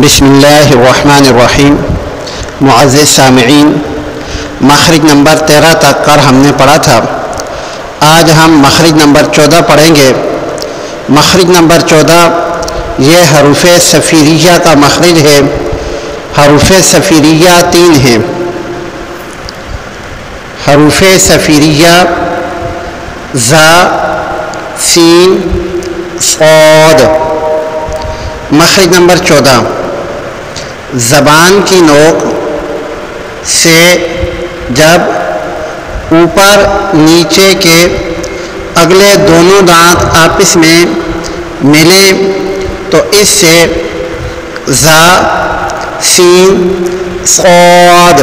بسم اللہ الرحمن الرحیم۔ معزز سامعین، مخرج نمبر 13 تک کر ہم نے پڑھا تھا۔ آج ہم مخرج نمبر 14 پڑھیں گے۔ مخرج نمبر 14 یہ حروف صفیریہ کا مخرج ہے۔ حروف صفیریہ 3 ہیں۔ حروف صفیریہ ذا، سین، صاد۔ مخرج نمبر 14 زبان کی نوک سے جب اوپر نیچے کے اگلے دونوں دانت آپس میں ملیں تو اس سے ذا، سین، صاد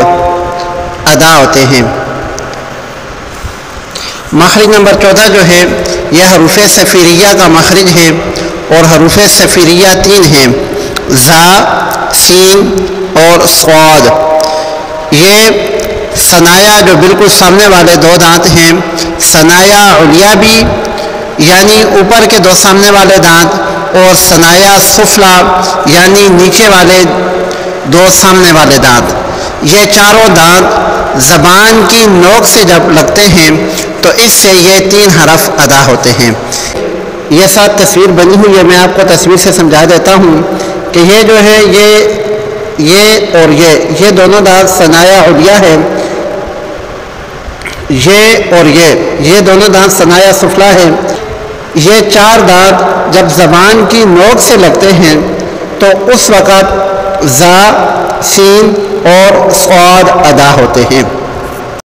ادا ہوتے ہیں۔ مخرج نمبر 14 جو ہے یہ حروف صفیریہ کا مخرج ہے، اور حروف صفیریہ 3 ہیں: ذا، سین اور صاد۔ یہ ثنایا جو بالکل سامنے والے 2 دانت ہیں، ثنایا علیا بھی یعنی اوپر کے 2 سامنے والے دانت، اور ثنایا سفلا یعنی نیچے والے 2 سامنے والے دانت، یہ چاروں دانت زبان کی نوک سے جب لگتے ہیں تو اس سے یہ 3 حرف ادا ہوتے ہیں۔ یہ ساتھ تصویر بنی ہوئی ہے، میں آپ کو تصویر سے سمجھا دیتا ہوں کہ یہ جو ہے یہ اور یہ دونوں دانت ثنایا علیا ہے، یہ اور یہ دونوں دانت ثنایا سفلا ہے۔ یہ 4 دانت جب زبان کی نوک سے لگتے ہیں تو اس وقت ذا، سین اور صاد ادا ہوتے ہیں۔